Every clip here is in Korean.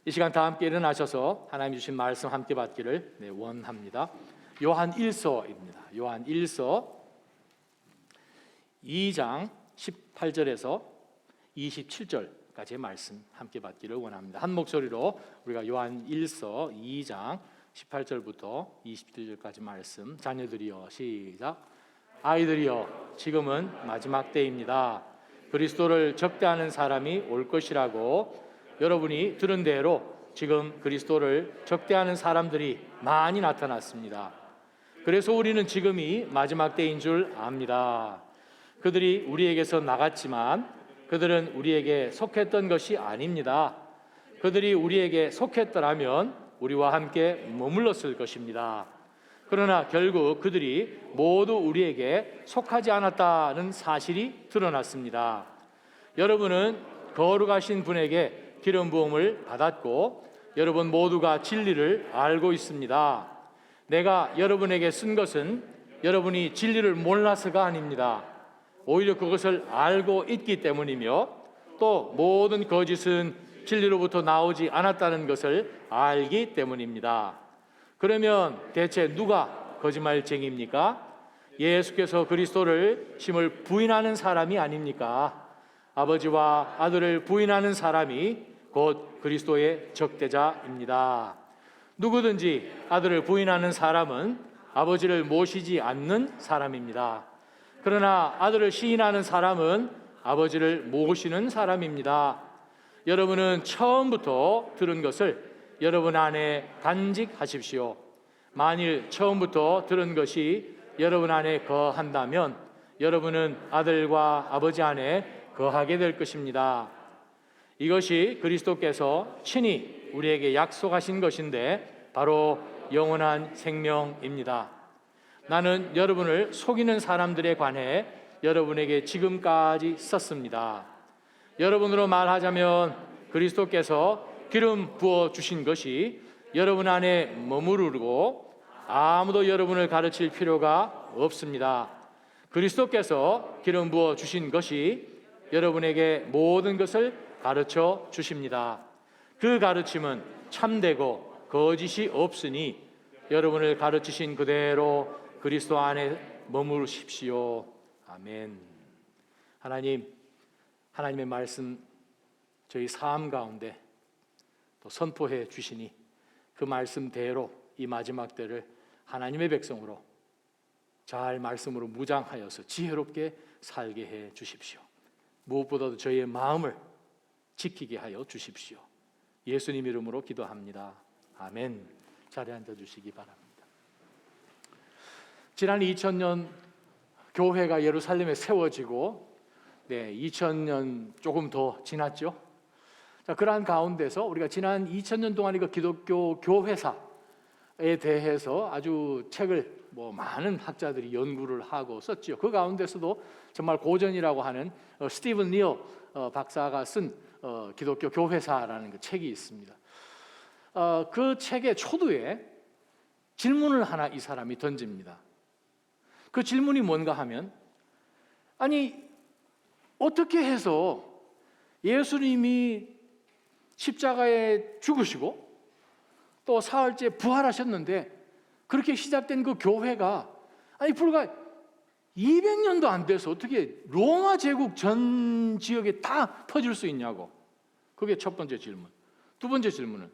이 시간 다 함께 일어나셔서 하나님 주신 말씀 함께 받기를 원합니다. 요한 1서입니다. 요한 1서 2장 18절에서 27절까지의 말씀 함께 받기를 원합니다. 한 목소리로 우리가 요한 1서 2장 18절부터 27절까지 말씀, 자녀들이여 시작. 아이들이여 지금은 마지막 때입니다. 그리스도를 적대하는 사람이 올 것이라고 여러분이 들은 대로 지금 그리스도를 적대하는 사람들이 많이 나타났습니다. 그래서 우리는 지금이 마지막 때인 줄 압니다. 그들이 우리에게서 나갔지만 그들은 우리에게 속했던 것이 아닙니다. 그들이 우리에게 속했더라면 우리와 함께 머물렀을 것입니다. 그러나 결국 그들이 모두 우리에게 속하지 않았다는 사실이 드러났습니다. 여러분은 거룩하신 분에게 기름 부음을 받았고 여러분 모두가 진리를 알고 있습니다. 내가 여러분에게 쓴 것은 여러분이 진리를 몰라서가 아닙니다. 오히려 그것을 알고 있기 때문이며 또 모든 거짓은 진리로부터 나오지 않았다는 것을 알기 때문입니다. 그러면 대체 누가 거짓말쟁이입니까? 예수께서 그리스도를 심을 부인하는 사람이 아닙니까? 아버지와 아들을 부인하는 사람이 곧 그리스도의 적대자입니다. 누구든지 아들을 부인하는 사람은 아버지를 모시지 않는 사람입니다. 그러나 아들을 시인하는 사람은 아버지를 모시는 사람입니다. 여러분은 처음부터 들은 것을 여러분 안에 간직하십시오. 만일 처음부터 들은 것이 여러분 안에 거한다면 여러분은 아들과 아버지 안에 거하게 될 것입니다. 이것이 그리스도께서 친히 우리에게 약속하신 것인데 바로 영원한 생명입니다. 나는 여러분을 속이는 사람들에 관해 여러분에게 지금까지 썼습니다. 여러분으로 말하자면 그리스도께서 기름 부어 주신 것이 여러분 안에 머무르고 아무도 여러분을 가르칠 필요가 없습니다. 그리스도께서 기름 부어 주신 것이 여러분에게 모든 것을 가르쳐 주십니다. 그 가르침은 참되고 거짓이 없으니 여러분을 가르치신 그대로 그리스도 안에 머무르십시오. 아멘. 하나님, 하나님의 말씀 저희 삶 가운데 또 선포해 주시니 그 말씀대로 이 마지막 때를 하나님의 백성으로 잘 말씀으로 무장하여서 지혜롭게 살게 해 주십시오. 무엇보다도 저희의 마음을 지키게 하여 주십시오. 예수님 이름으로 기도합니다. 아멘. 자리에 앉아 주시기 바랍니다. 지난 2000년 교회가 예루살렘에 세워지고 2000년 조금 더 지났죠. 자, 그러한 가운데서 우리가 지난 2000년 동안 그 기독교 교회사에 대해서 아주 책을 많은 학자들이 연구를 하고 썼죠. 그 가운데서도 정말 고전이라고 하는 스티븐 니어 박사가 쓴 기독교 교회사라는 그 책이 있습니다. 그 책의 초두에 질문을 하나 이 사람이 던집니다. 그 질문이 뭔가 하면, 아니 어떻게 해서 예수님이 십자가에 죽으시고 또 사흘째 부활하셨는데 그렇게 시작된 그 교회가 불과 200년도 안 돼서 어떻게 로마 제국 전 지역에 다 퍼질 수 있냐고. 그게 첫 번째 질문. 두 번째 질문은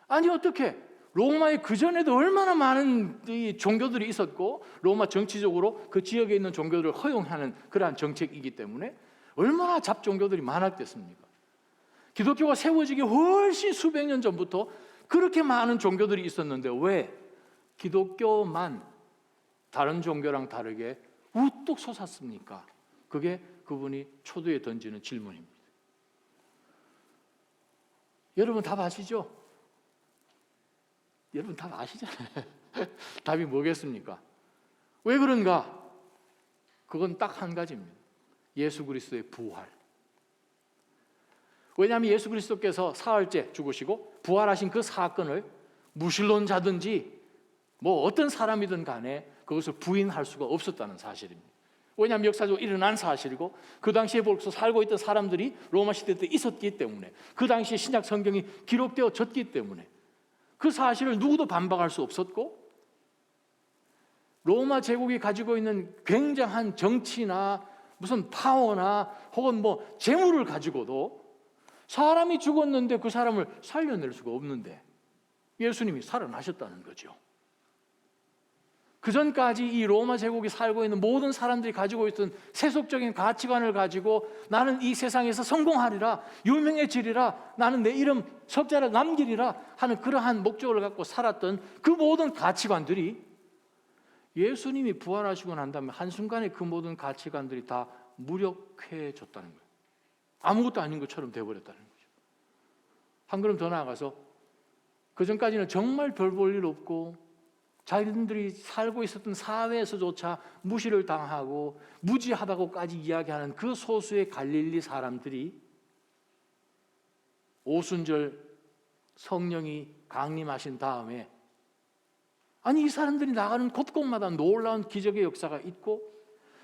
어떻게 로마의 그전에도 얼마나 많은 이 종교들이 있었고 로마 정치적으로 그 지역에 있는 종교들을 허용하는 그러한 정책이기 때문에 얼마나 잡종교들이 많았겠습니까? 기독교가 세워지기 훨씬 수백 년 전부터 그렇게 많은 종교들이 있었는데 왜 기독교만 다른 종교랑 다르게 우뚝 솟았습니까? 그게 그분이 초두에 던지는 질문입니다. 여러분 답 아시죠? 여러분 답 아시잖아요. 답이 뭐겠습니까? 왜 그런가? 그건 딱 한 가지입니다. 예수 그리스도의 부활. 왜냐하면 예수 그리스도께서 사흘째 죽으시고 부활하신 그 사건을 무신론자든지 어떤 사람이든 간에 그것을 부인할 수가 없었다는 사실입니다. 왜냐하면 역사적으로 일어난 사실이고 그 당시에 벌써 살고 있던 사람들이 로마 시대 때 있었기 때문에, 그 당시에 신약 성경이 기록되어졌기 때문에 그 사실을 누구도 반박할 수 없었고, 로마 제국이 가지고 있는 굉장한 정치나 무슨 파워나 혹은 뭐 재물을 가지고도 사람이 죽었는데 그 사람을 살려낼 수가 없는데 예수님이 살아나셨다는 거죠. 그 전까지 이 로마 제국이 살고 있는 모든 사람들이 가지고 있던 세속적인 가치관을 가지고 나는 이 세상에서 성공하리라, 유명해지리라, 나는 내 이름 석자를 남기리라 하는 그러한 목적을 갖고 살았던 그 모든 가치관들이 예수님이 부활하시고 난 다음에 한순간에 그 모든 가치관들이 다 무력해졌다는 거예요. 아무것도 아닌 것처럼 되어버렸다는 거죠. 한 걸음 더 나아가서 그 전까지는 정말 별 볼 일 없고 자기들이 살고 있었던 사회에서조차 무시를 당하고 무지하다고까지 이야기하는 그 소수의 갈릴리 사람들이 오순절 성령이 강림하신 다음에, 아니 이 사람들이 나가는 곳곳마다 놀라운 기적의 역사가 있고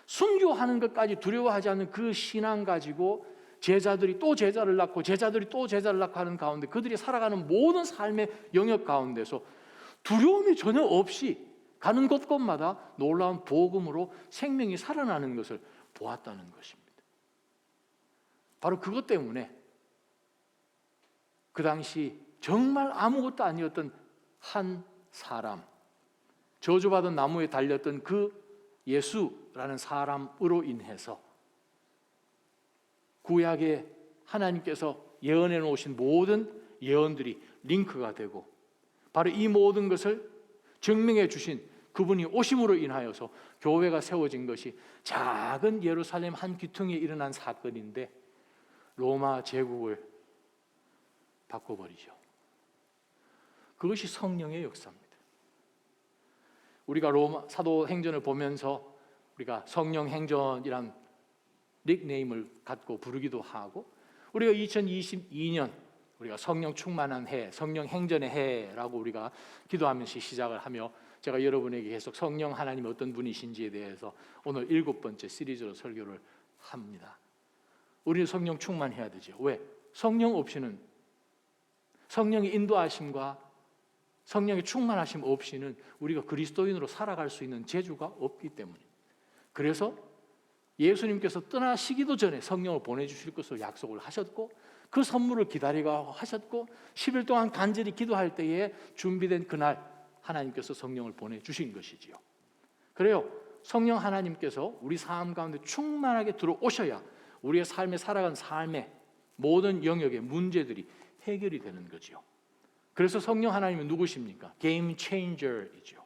순교하는 것까지 두려워하지 않는 그 신앙 가지고 제자들이 또 제자를 낳고 제자들이 또 제자를 낳고 하는 가운데 그들이 살아가는 모든 삶의 영역 가운데서 두려움이 전혀 없이 가는 곳곳마다 놀라운 복음으로 생명이 살아나는 것을 보았다는 것입니다. 바로 그것 때문에 그 당시 정말 아무것도 아니었던 한 사람, 저주받은 나무에 달렸던 그 예수라는 사람으로 인해서 구약에 하나님께서 예언해 놓으신 모든 예언들이 링크가 되고 바로 이 모든 것을 증명해 주신 그분이 오심으로 인하여서 교회가 세워진 것이 작은 예루살렘 한 귀퉁이에 일어난 사건인데 로마 제국을 바꿔버리죠. 그것이 성령의 역사입니다. 우리가 로마 사도행전을 보면서 우리가 성령행전이란 닉네임을 갖고 부르기도 하고, 우리가 2022년 우리가 성령 충만한 해, 성령 행전의 해라고 우리가 기도하면서 시작을 하며, 제가 여러분에게 계속 성령 하나님이 어떤 분이신지에 대해서 오늘 7번째 시리즈로 설교를 합니다. 우리는 성령 충만해야 되죠. 왜? 성령 없이는, 성령의 인도하심과 성령의 충만하심 없이는 우리가 그리스도인으로 살아갈 수 있는 재주가 없기 때문입니다. 그래서 예수님께서 떠나시기도 전에 성령을 보내주실 것을 약속을 하셨고, 그 선물을 기다리고 하셨고, 10일 동안 간절히 기도할 때에 준비된 그날 하나님께서 성령을 보내주신 것이지요. 그래요, 성령 하나님께서 우리 삶 가운데 충만하게 들어오셔야 우리의 삶에 살아간 삶의 모든 영역의 문제들이 해결이 되는 거지요. 그래서 성령 하나님은 누구십니까? 게임 체인저이죠.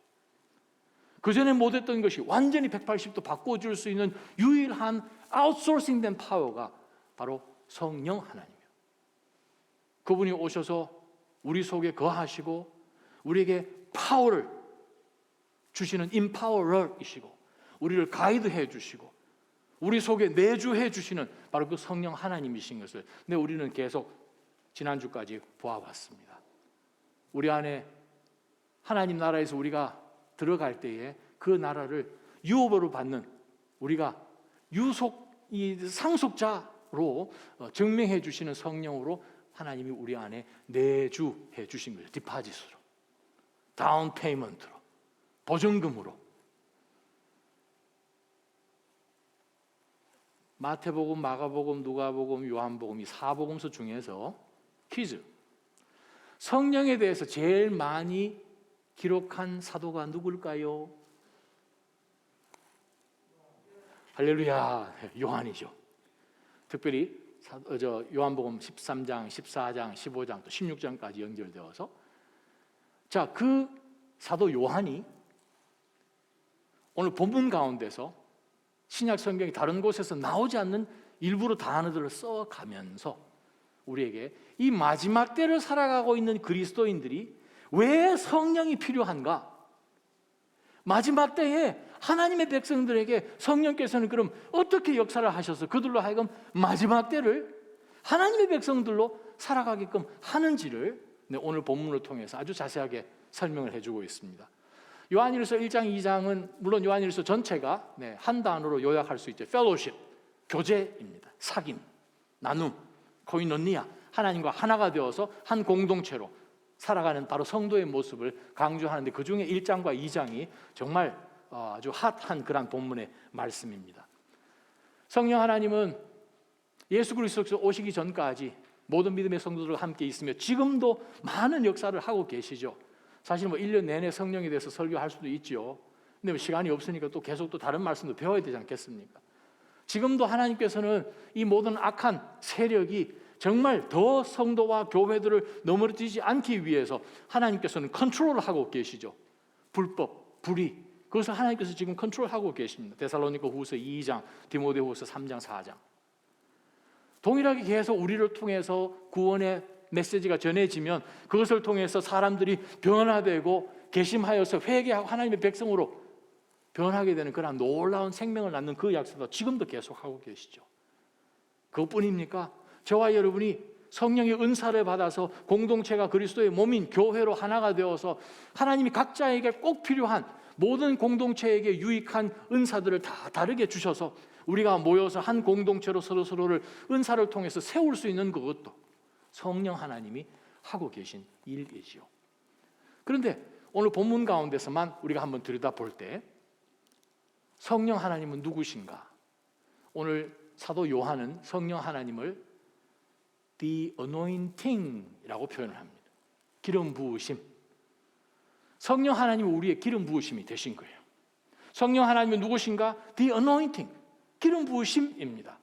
그전에 못했던 것이 완전히 180도 바꿔줄 수 있는 유일한 아웃소싱된 파워가 바로 성령 하나님이에요. 그분이 오셔서 우리 속에 거하시고 우리에게 파워를 주시는 임파워러이시고 우리를 가이드해 주시고 우리 속에 내주해 주시는 바로 그 성령 하나님이신 것을 우리는 계속 지난주까지 보아왔습니다. 우리 안에 하나님 나라에서 우리가 들어갈 때에 그 나라를 유업으로 받는 우리가 상속자로 증명해 주시는 성령으로 하나님이 우리 안에 내주해 주신 거예요. 디파짓으로, 다운 페이먼트로, 보증금으로. 마태복음, 마가복음, 누가복음, 요한복음 이 4복음서 중에서 퀴즈, 성령에 대해서 제일 많이 기록한 사도가 누굴까요? 할렐루야, 요한이죠. 특별히 요한복음 13장, 14장, 15장 또 16장까지 연결되어서, 자, 그 사도 요한이 오늘 본문 가운데서 신약 성경이 다른 곳에서 나오지 않는 일부러 단어들을 써가면서 우리에게 이 마지막 때를 살아가고 있는 그리스도인들이 왜 성령이 필요한가? 마지막 때에 하나님의 백성들에게 성령께서는 그럼 어떻게 역사를 하셔서 그들로 하여금 마지막 때를 하나님의 백성들로 살아가게끔 하는지를 오늘 본문을 통해서 아주 자세하게 설명을 해주고 있습니다. 요한일서 1장, 2장은 물론 요한일서 전체가 한 단어로 요약할 수 있죠. fellowship, 교제입니다. 사귐, 나눔, 코이노니아, 하나님과 하나가 되어서 한 공동체로 살아가는 바로 성도의 모습을 강조하는데, 그 중에 1장과 2장이 정말 아주 핫한 그런 본문의 말씀입니다. 성령 하나님은 예수 그리스도께서 오시기 전까지 모든 믿음의 성도들과 함께 있으며 지금도 많은 역사를 하고 계시죠. 사실 1년 내내 성령에 대해서 설교할 수도 있죠. 근데 시간이 없으니까 또 계속 또 다른 말씀도 배워야 되지 않겠습니까? 지금도 하나님께서는 이 모든 악한 세력이 정말 더 성도와 교회들을 넘어뜨리지 않기 위해서 하나님께서는 컨트롤을 하고 계시죠. 불법, 불의, 그것을 하나님께서 지금 컨트롤하고 계십니다. 데살로니가 후서 2장, 디모데후서 3장, 4장. 동일하게 계속 우리를 통해서 구원의 메시지가 전해지면 그것을 통해서 사람들이 변화되고 개심하여서 회개하고 하나님의 백성으로 변하게 되는 그런 놀라운 생명을 낳는 그 약속도 지금도 계속하고 계시죠. 그것뿐입니까? 저와 여러분이 성령의 은사를 받아서 공동체가 그리스도의 몸인 교회로 하나가 되어서 하나님이 각자에게 꼭 필요한 모든 공동체에게 유익한 은사들을 다 다르게 주셔서 우리가 모여서 한 공동체로 서로를 은사를 통해서 세울 수 있는 그것도 성령 하나님이 하고 계신 일이지요. 그런데 오늘 본문 가운데서만 우리가 한번 들여다볼 때 성령 하나님은 누구신가? 오늘 사도 요한은 성령 하나님을 The Anointing이라고 표현을 합니다. 기름 부으심. 성령 하나님은 우리의 기름 부으심이 되신 거예요. 성령 하나님은 누구신가? The Anointing, 기름 부으심입니다.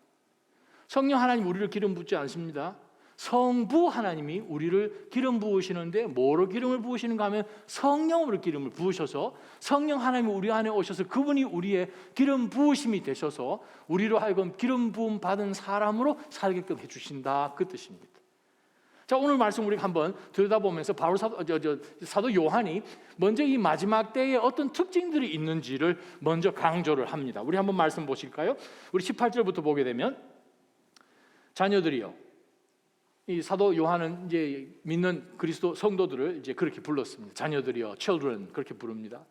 성령 하나님 우리를 기름 붓지 않습니다. 성부 하나님이 우리를 기름 부으시는데 뭐로 기름을 부으시는가 하면 성령으로 기름을 부으셔서 성령 하나님이 우리 안에 오셔서 그분이 우리의 기름 부으심이 되셔서 우리로 하여금 기름 부음 받은 사람으로 살게끔 해주신다, 그 뜻입니다. 자, 오늘 말씀 우리가 한번 들여다보면서 바울 사도 요한이 먼저 이 마지막 때에 어떤 특징들이 있는지를 먼저 강조를 합니다. 우리 한번 말씀 보실까요? 우리 18절부터 보게 되면 자녀들이여, 이 사도 요한은 이제 믿는 그리스도 성도들을 이제 그렇게 불렀습니다. 자녀들이여, children 그렇게 부릅니다.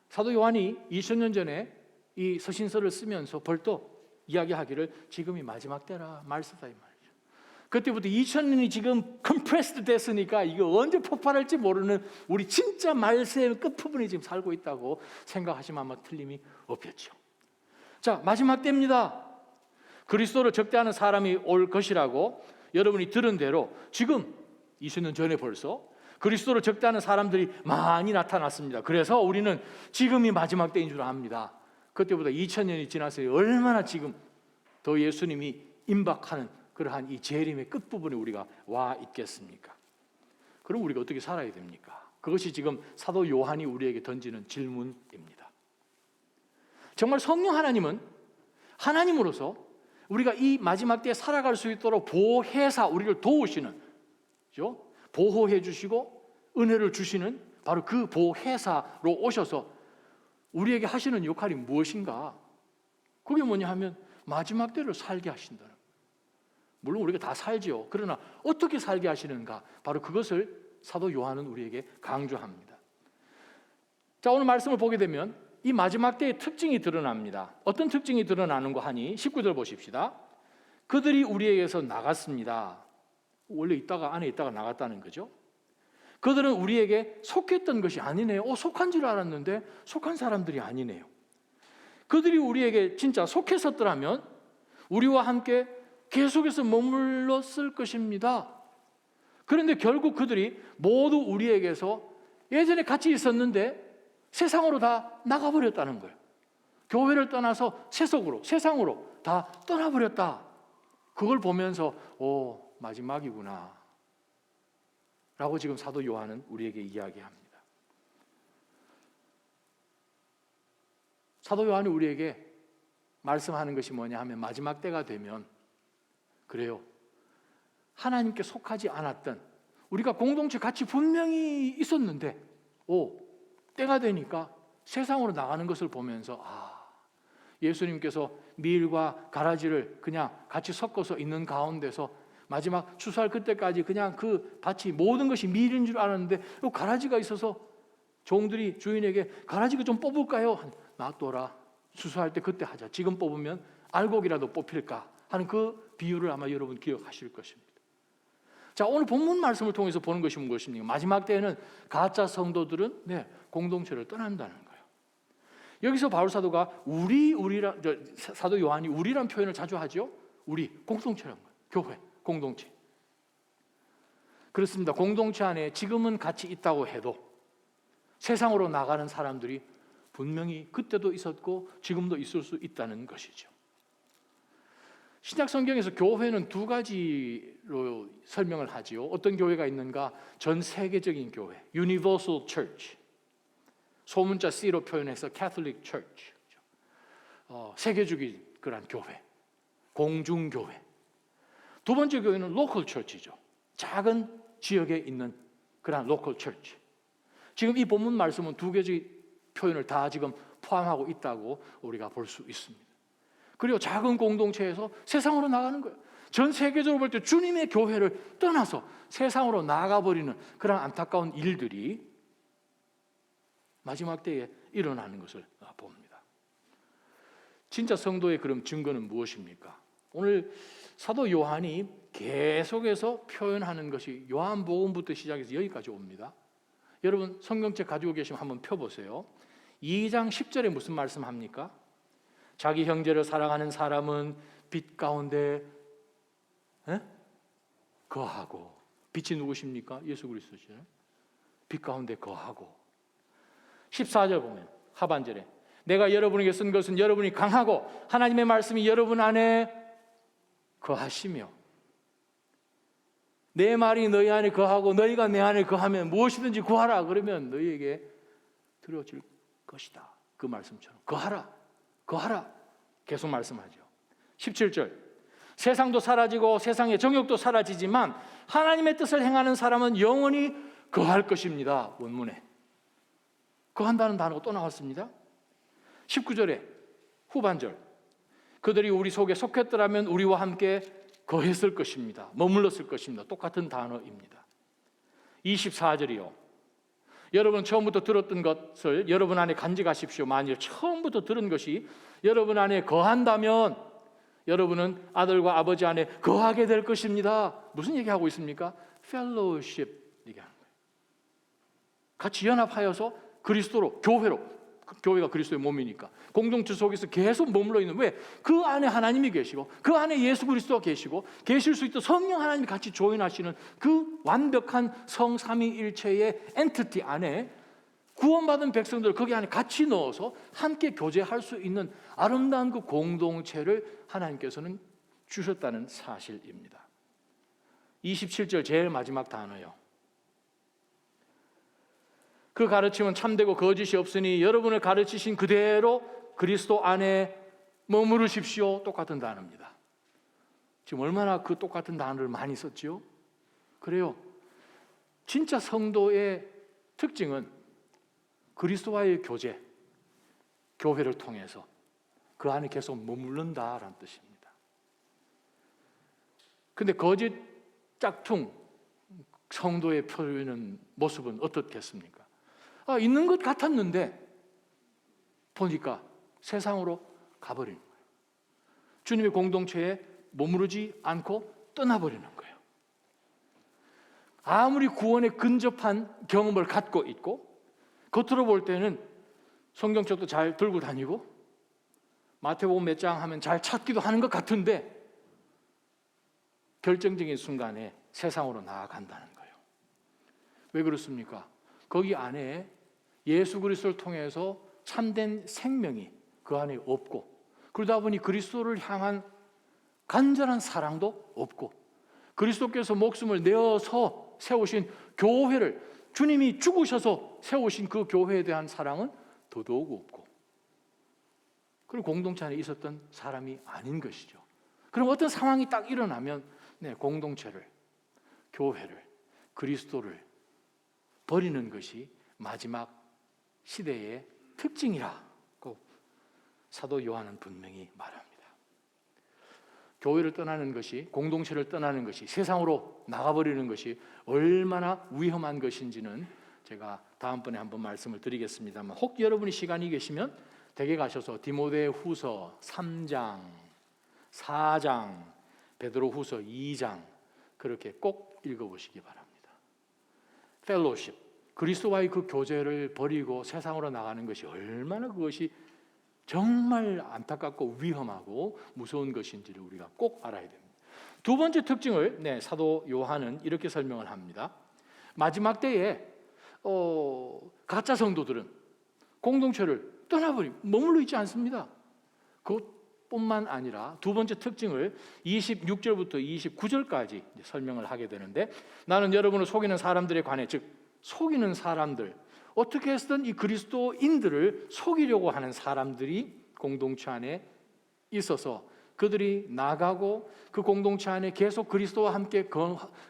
사도 요한이 2000년 전에 이 서신서를 쓰면서 벌떡 이야기하기를 지금이 마지막 때라 말쓰다 이 말이죠. 그때부터 2000년이 지금 컴프레스드 됐으니까 이거 언제 폭발할지 모르는 우리 진짜 말세의 끝부분에 지금 살고 있다고 생각하시면 아마 틀림이 없겠죠. 자, 마지막 때입니다. 그리스도를 적대하는 사람이 올 것이라고 여러분이 들은 대로 지금 20년 전에 벌써 그리스도를 적대하는 사람들이 많이 나타났습니다. 그래서 우리는 지금이 마지막 때인 줄 압니다. 그때보다 2000년이 지났어요. 얼마나 지금 더 예수님이 임박하는 그러한 이 재림의 끝부분에 우리가 와 있겠습니까? 그럼 우리가 어떻게 살아야 됩니까? 그것이 지금 사도 요한이 우리에게 던지는 질문입니다. 정말 성령 하나님은 하나님으로서 우리가 이 마지막 때에 살아갈 수 있도록 보혜사, 우리를 도우시는, 그렇죠? 보호해 주시고 은혜를 주시는 바로 그 보혜사로 오셔서 우리에게 하시는 역할이 무엇인가? 그게 뭐냐 하면 마지막 때를 살게 하신다는 거예요. 물론 우리가 다 살죠. 그러나 어떻게 살게 하시는가? 바로 그것을 사도 요한은 우리에게 강조합니다. 자, 오늘 말씀을 보게 되면 이 마지막 때의 특징이 드러납니다. 어떤 특징이 드러나는가 하니 19절 보십시다. 그들이 우리에게서 나갔습니다. 원래 있다가 안에 있다가 나갔다는 거죠. 그들은 우리에게 속했던 것이 아니네요. 속한 줄 알았는데 속한 사람들이 아니네요. 그들이 우리에게 진짜 속했었더라면 우리와 함께 계속해서 머물렀을 것입니다. 그런데 결국 그들이 모두 우리에게서 예전에 같이 있었는데 세상으로 다 나가버렸다는 거예요. 교회를 떠나서 세속으로, 세상으로 다 떠나버렸다. 그걸 보면서 마지막이구나 라고 지금 사도 요한은 우리에게 이야기합니다. 사도 요한이 우리에게 말씀하는 것이 뭐냐 하면 마지막 때가 되면 그래요, 하나님께 속하지 않았던 우리가 공동체 같이 분명히 있었는데 때가 되니까 세상으로 나가는 것을 보면서 예수님께서 밀과 가라지를 그냥 같이 섞어서 있는 가운데서 마지막 추수할 그때까지 그냥 그 밭이 모든 것이 밀인 줄 알았는데 가라지가 있어서 종들이 주인에게 가라지고 좀 뽑을까요? 놔둬라. 수수할 때 그때 하자. 지금 뽑으면 알곡이라도 뽑힐까 하는 그 비유를 아마 여러분 기억하실 것입니다. 자, 오늘 본문 말씀을 통해서 보는 것이 무엇입니까? 마지막 때에는 가짜 성도들은 공동체를 떠난다는 거예요. 여기서 바울 사도가 사도 요한이 우리란 표현을 자주 하죠. 우리, 공동체라는 거예요. 교회, 공동체. 그렇습니다. 공동체 안에 지금은 같이 있다고 해도 세상으로 나가는 사람들이 분명히 그때도 있었고 지금도 있을 수 있다는 것이죠. 신약 성경에서 교회는 두 가지로 설명을 하지요. 어떤 교회가 있는가? 전 세계적인 교회, Universal Church. 소문자 C로 표현해서 Catholic Church. 세계적인 그런 교회, 공중교회. 두 번째 교회는 Local Church이죠. 작은 지역에 있는 그런 Local Church. 지금 이 본문 말씀은 두 가지 표현을 다 지금 포함하고 있다고 우리가 볼 수 있습니다. 그리고 작은 공동체에서 세상으로 나가는 거예요. 전 세계적으로 볼 때 주님의 교회를 떠나서 세상으로 나가버리는 그런 안타까운 일들이 마지막 때에 일어나는 것을 봅니다. 진짜 성도의 그럼 증거는 무엇입니까? 오늘 사도 요한이 계속해서 표현하는 것이 요한복음부터 시작해서 여기까지 옵니다. 여러분 성경책 가지고 계시면 한번 펴보세요. 2장 10절에 무슨 말씀합니까? 자기 형제를 사랑하는 사람은 빛 가운데 거하고. 빛이 누구십니까? 예수 그리스도죠. 빛 가운데 거하고. 14절 보면 하반절에 내가 여러분에게 쓴 것은 여러분이 강하고 하나님의 말씀이 여러분 안에 거하시며 내 말이 너희 안에 거하고 너희가 내 안에 거하면 무엇이든지 구하라. 그러면 너희에게 들어질 것이다. 그 말씀처럼 거하라 계속 말씀하죠. 17절 세상도 사라지고 세상의 정욕도 사라지지만 하나님의 뜻을 행하는 사람은 영원히 거할 것입니다. 원문에 거한다는 단어가 또 나왔습니다. 19절에 후반절 그들이 우리 속에 속했더라면 우리와 함께 거했을 것입니다. 머물렀을 것입니다. 똑같은 단어입니다. 24절이요. 여러분 처음부터 들었던 것을 여러분 안에 간직하십시오. 만일 처음부터 들은 것이 여러분 안에 거한다면 여러분은 아들과 아버지 안에 거하게 될 것입니다. 무슨 얘기하고 있습니까? fellowship 얘기하는 거예요. 같이 연합하여서 그리스도로, 교회가 그리스도의 몸이니까 공동체 속에서 계속 머물러 있는, 왜? 그 안에 하나님이 계시고 그 안에 예수 그리스도가 계시고 계실 수 있도록 성령 하나님이 같이 조인하시는 그 완벽한 성삼위일체의 엔티티 안에 구원받은 백성들을 거기 안에 같이 넣어서 함께 교제할 수 있는 아름다운 그 공동체를 하나님께서는 주셨다는 사실입니다. 27절 제일 마지막 단어요. 그 가르침은 참되고 거짓이 없으니 여러분을 가르치신 그대로 그리스도 안에 머무르십시오. 똑같은 단어입니다. 지금 얼마나 그 똑같은 단어를 많이 썼죠? 그래요. 진짜 성도의 특징은 그리스도와의 교제, 교회를 통해서 그 안에 계속 머무른다라는 뜻입니다. 근데 거짓 짝퉁 성도의 표현은 모습은 어떻겠습니까? 있는 것 같았는데 보니까 세상으로 가버리는 거예요. 주님의 공동체에 머무르지 않고 떠나버리는 거예요. 아무리 구원에 근접한 경험을 갖고 있고 겉으로 볼 때는 성경책도 잘 들고 다니고 마태복음 몇 장 하면 잘 찾기도 하는 것 같은데 결정적인 순간에 세상으로 나아간다는 거예요. 왜 그렇습니까? 거기 안에 예수 그리스도를 통해서 참된 생명이 그 안에 없고, 그러다 보니 그리스도를 향한 간절한 사랑도 없고, 그리스도께서 목숨을 내어서 세우신 교회를 주님이 죽으셔서 세우신 그 교회에 대한 사랑은 더더욱 없고, 그리고 공동체 안에 있었던 사람이 아닌 것이죠. 그럼 어떤 상황이 딱 일어나면 공동체를, 교회를, 그리스도를 버리는 것이 마지막 시대의 특징이라고 사도 요한은 분명히 말합니다. 교회를 떠나는 것이, 공동체를 떠나는 것이, 세상으로 나가버리는 것이 얼마나 위험한 것인지는 제가 다음번에 한번 말씀을 드리겠습니다만, 혹 여러분이 시간이 계시면 댁에 가셔서 디모데후서 3장, 4장, 베드로후서 2장 그렇게 꼭 읽어보시기 바랍니다. 펠로십, 그리스도와의 그 교제를 버리고 세상으로 나가는 것이 얼마나 그것이 정말 안타깝고 위험하고 무서운 것인지를 우리가 꼭 알아야 됩니다. 두 번째 특징을 사도 요한은 이렇게 설명을 합니다. 마지막 때에 가짜 성도들은 공동체를 떠나버리고 머물러 있지 않습니다. 그것뿐만 아니라 두 번째 특징을 26절부터 29절까지 설명을 하게 되는데, 나는 여러분을 속이는 사람들에 관해, 즉 속이는 사람들, 어떻게 해서든 이 그리스도인들을 속이려고 하는 사람들이 공동체 안에 있어서 그들이 나가고 그 공동체 안에 계속 그리스도와 함께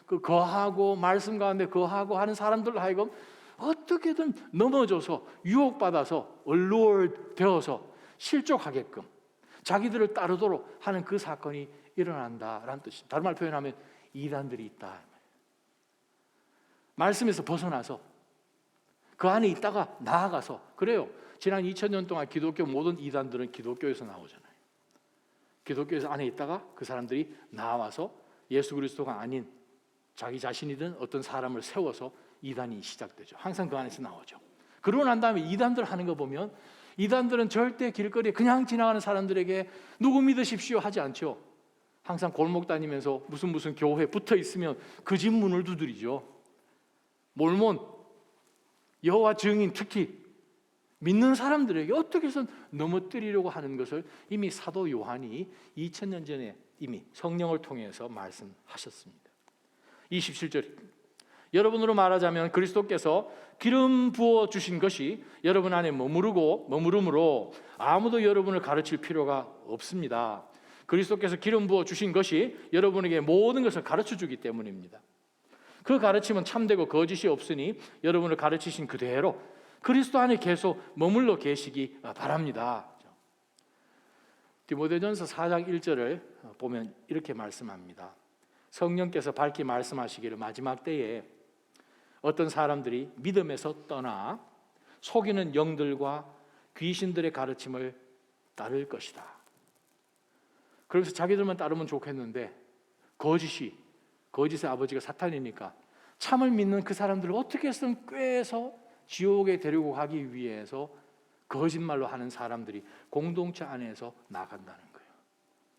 거하고 말씀 가운데 거하고 하는 사람들로 하여금 어떻게든 넘어져서 유혹받아서 allured 되어서 실족하게끔 자기들을 따르도록 하는 그 사건이 일어난다라는 뜻입니다. 다른 말 표현하면 이단들이 있다. 말씀에서 벗어나서 그 안에 있다가 나아가서, 그래요. 지난 2000년 동안 기독교 모든 이단들은 기독교에서 나오잖아요. 기독교에서 안에 있다가 그 사람들이 나와서 예수 그리스도가 아닌 자기 자신이든 어떤 사람을 세워서 이단이 시작되죠. 항상 그 안에서 나오죠. 그러고 난 다음에 이단들 하는 거 보면 이단들은 절대 길거리에 그냥 지나가는 사람들에게 누구 믿으십시오 하지 않죠. 항상 골목 다니면서 무슨 교회 붙어 있으면 그 집 문을 두드리죠. 몰몬, 여호와 증인, 특히 믿는 사람들에게 어떻게 해서 넘어뜨리려고 하는 것을 이미 사도 요한이 2000년 전에 이미 성령을 통해서 말씀하셨습니다. 27절, 여러분으로 말하자면 그리스도께서 기름 부어 주신 것이 여러분 안에 머무름으로 아무도 여러분을 가르칠 필요가 없습니다. 그리스도께서 기름 부어 주신 것이 여러분에게 모든 것을 가르쳐 주기 때문입니다. 그 가르침은 참되고 거짓이 없으니 여러분을 가르치신 그대로 그리스도 안에 계속 머물러 계시기 바랍니다. 디모데전서 4장 1절을 보면 이렇게 말씀합니다. 성령께서 밝히 말씀하시기를 마지막 때에 어떤 사람들이 믿음에서 떠나 속이는 영들과 귀신들의 가르침을 따를 것이다. 그래서 자기들만 따르면 좋겠는데 거짓의 아버지가 사탄이니까 참을 믿는 그 사람들을 어떻게 해서든 꾀해서 지옥에 데리고 가기 위해서 거짓말로 하는 사람들이 공동체 안에서 나간다는 거예요.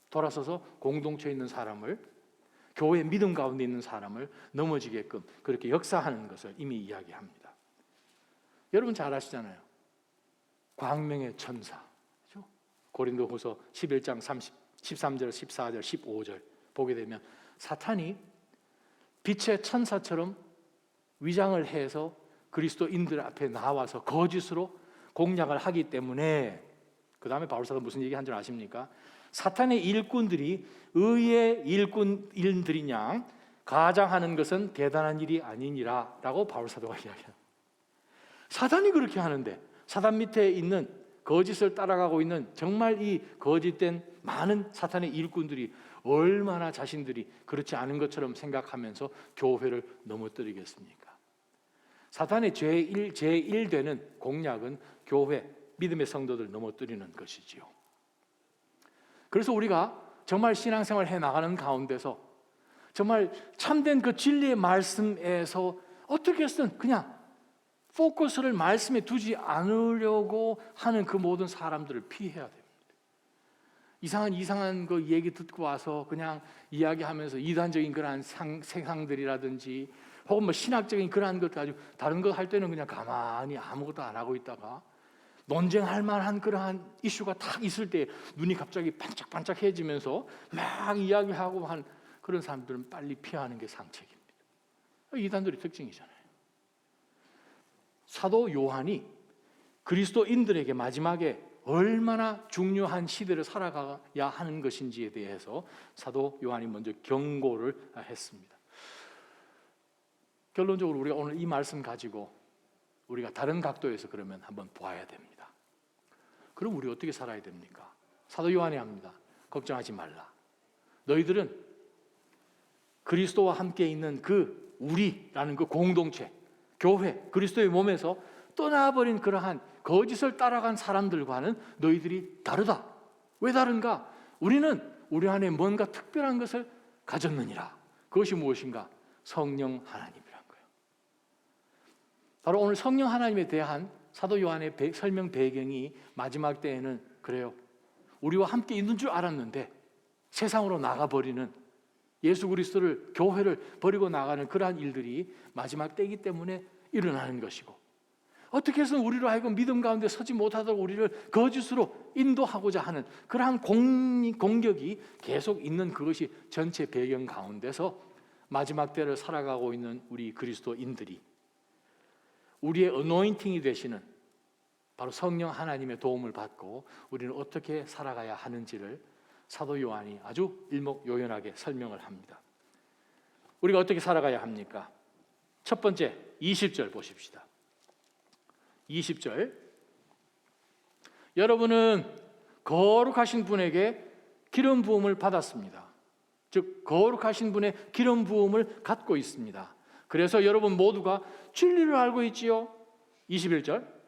돌아서서 공동체에 있는 사람을, 교회 믿음 가운데 있는 사람을 넘어지게끔 그렇게 역사하는 것을 이미 이야기합니다. 여러분 잘 아시잖아요. 광명의 천사, 그렇죠? 고린도후서 11장 13절, 14절, 15절 보게 되면 사탄이 빛의 천사처럼 위장을 해서 그리스도인들 앞에 나와서 거짓으로 공략을 하기 때문에, 그 다음에 바울사가 무슨 얘기한 줄 아십니까? 사탄의 일꾼들이 의의 일꾼들인 양 가장하는 것은 대단한 일이 아니니라 라고 바울사도가 이야기합니다. 사탄이 그렇게 하는데 사탄 밑에 있는 거짓을 따라가고 있는 정말 이 거짓된 많은 사탄의 일꾼들이 얼마나 자신들이 그렇지 않은 것처럼 생각하면서 교회를 넘어뜨리겠습니까? 사탄의 제1 되는 공략은 교회, 믿음의 성도들 넘어뜨리는 것이지요. 그래서 우리가 정말 신앙생활 해나가는 가운데서 정말 참된 그 진리의 말씀에서 어떻게 해서든 그냥 포커스를 말씀에 두지 않으려고 하는 그 모든 사람들을 피해야 됩니다. 이상한 그 얘기 듣고 와서 그냥 이야기하면서 이단적인 그러한 생상들이라든지 혹은 뭐 신학적인 그러한 것 가지고 다른 거 할 때는 그냥 가만히 아무것도 안 하고 있다가 논쟁할 만한 그러한 이슈가 딱 있을 때 눈이 갑자기 반짝반짝해지면서 막 이야기하고 한 그런 사람들은 빨리 피하는 게 상책입니다. 이단들의 특징이잖아요. 사도 요한이 그리스도인들에게 마지막에 얼마나 중요한 시대를 살아가야 하는 것인지에 대해서 사도 요한이 먼저 경고를 했습니다. 결론적으로 우리가 오늘 이 말씀 가지고 우리가 다른 각도에서 그러면 한번 보아야 됩니다. 그럼 우리 어떻게 살아야 됩니까? 사도 요한이 합니다. 걱정하지 말라. 너희들은 그리스도와 함께 있는 그 우리라는 그 공동체, 교회, 그리스도의 몸에서 떠나버린 그러한 거짓을 따라간 사람들과는 너희들이 다르다. 왜 다른가? 우리는 우리 안에 뭔가 특별한 것을 가졌느니라. 그것이 무엇인가? 성령 하나님이란 거예요. 바로 오늘 성령 하나님에 대한 사도 요한의 설명 배경이 마지막 때에는 그래요. 우리와 함께 있는 줄 알았는데 세상으로 나가버리는, 예수 그리스도를, 교회를 버리고 나가는 그러한 일들이 마지막 때이기 때문에 일어나는 것이고, 어떻게 해서는 우리로 하여금 믿음 가운데 서지 못하도록 우리를 거짓으로 인도하고자 하는 그러한 공격이 계속 있는, 그것이 전체 배경 가운데서 마지막 때를 살아가고 있는 우리 그리스도인들이 우리의 어노인팅이 되시는 바로 성령 하나님의 도움을 받고 우리는 어떻게 살아가야 하는지를 사도 요한이 아주 일목요연하게 설명을 합니다. 우리가 어떻게 살아가야 합니까? 첫 번째 20절 보십시다. 20절, 여러분은 거룩하신 분에게 기름 부음을 받았습니다. 즉 거룩하신 분의 기름 부음을 갖고 있습니다. 그래서 여러분 모두가 진리를 알고 있지요. 21절,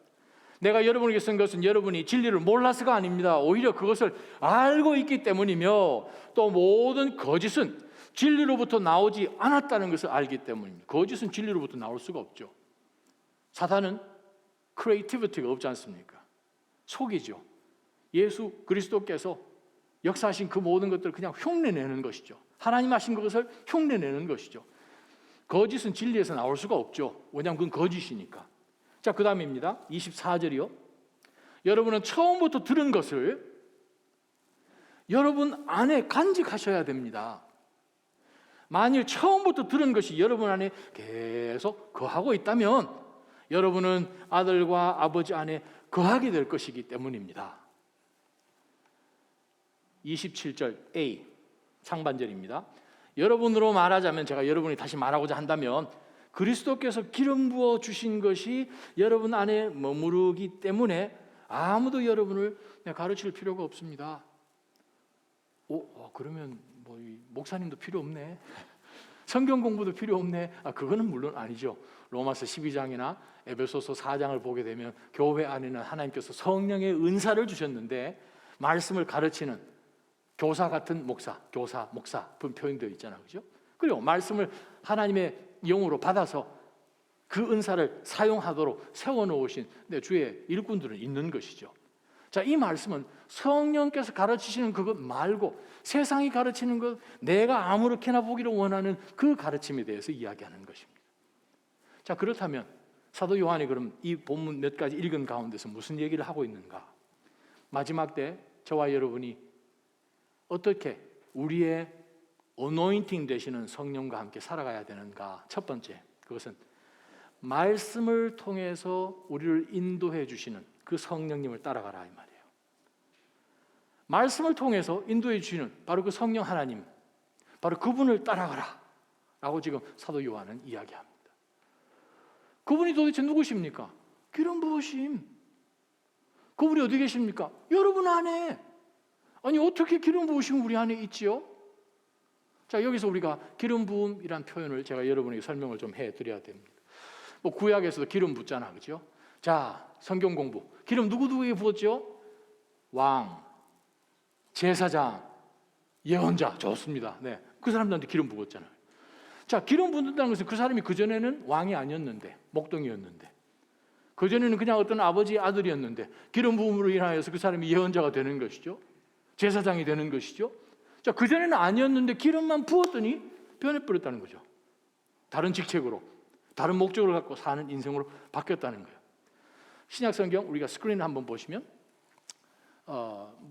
내가 여러분에게 쓴 것은 여러분이 진리를 몰라서가 아닙니다. 오히려 그것을 알고 있기 때문이며 또 모든 거짓은 진리로부터 나오지 않았다는 것을 알기 때문입니다. 거짓은 진리로부터 나올 수가 없죠. 사탄은 크리에이티비티가 없지 않습니까? 속이죠. 예수 그리스도께서 역사하신 그 모든 것들을 그냥 흉내내는 것이죠. 하나님 하신 것을 흉내내는 것이죠. 거짓은 진리에서 나올 수가 없죠. 왜냐하면 그건 거짓이니까. 자, 그 다음입니다. 24절이요. 여러분은 처음부터 들은 것을 여러분 안에 간직하셔야 됩니다. 만일 처음부터 들은 것이 여러분 안에 계속 거하고 있다면 여러분은 아들과 아버지 안에 거하게 될 것이기 때문입니다. 27절 A 상반절입니다. 여러분으로 말하자면, 제가 여러분이 다시 말하고자 한다면, 그리스도께서 기름 부어 주신 것이 여러분 안에 머무르기 때문에 아무도 여러분을 가르칠 필요가 없습니다. 그러면 목사님도 필요 없네. 성경 공부도 필요 없네. 그거는 물론 아니죠. 로마서 12장이나 에베소서 4장을 보게 되면 교회 안에는 하나님께서 성령의 은사를 주셨는데 말씀을 가르치는 교사 같은 목사, 교사, 목사 표현되어 있잖아요. 그죠? 그리고 말씀을 하나님의 영으로 받아서 그 은사를 사용하도록 세워놓으신 주의 일꾼들은 있는 것이죠. 자, 이 말씀은 성령께서 가르치시는 그것 말고 세상이 가르치는 것, 내가 아무렇게나 보기를 원하는 그 가르침에 대해서 이야기하는 것입니다. 자, 그렇다면 사도 요한이 그럼 이 본문 몇 가지 읽은 가운데서 무슨 얘기를 하고 있는가? 마지막 때 저와 여러분이 어떻게 우리의 어노인팅 되시는 성령과 함께 살아가야 되는가? 첫 번째, 그것은 말씀을 통해서 우리를 인도해 주시는 그 성령님을 따라가라 이 말이에요. 말씀을 통해서 인도해 주시는 바로 그 성령 하나님, 바로 그분을 따라가라 라고 지금 사도 요한은 이야기합니다. 그분이 도대체 누구십니까? 기름 부으심. 그분이 어디 계십니까? 여러분 안에. 아니, 어떻게 기름 부으심 우리 안에 있지요? 자, 여기서 우리가 기름 부음이란 표현을 제가 여러분에게 설명을 좀 해드려야 됩니다. 구약에서도 기름 붓잖아, 그죠? 자, 성경 공부. 기름 누구에게 부었죠? 왕, 제사장, 예언자. 좋습니다. 네, 그 사람들한테 기름 부었잖아요. 자, 기름 붓는다는 것은 그 사람이 그전에는 왕이 아니었는데, 목동이었는데, 그전에는 그냥 어떤 아버지의 아들이었는데 기름 부음으로 인하여서 그 사람이 예언자가 되는 것이죠. 제사장이 되는 것이죠. 자, 그전에는 아니었는데 기름만 부었더니 변해버렸다는 거죠. 다른 직책으로, 다른 목적을 갖고 사는 인생으로 바뀌었다는 거예요. 신약 성경 우리가 스크린 한번 보시면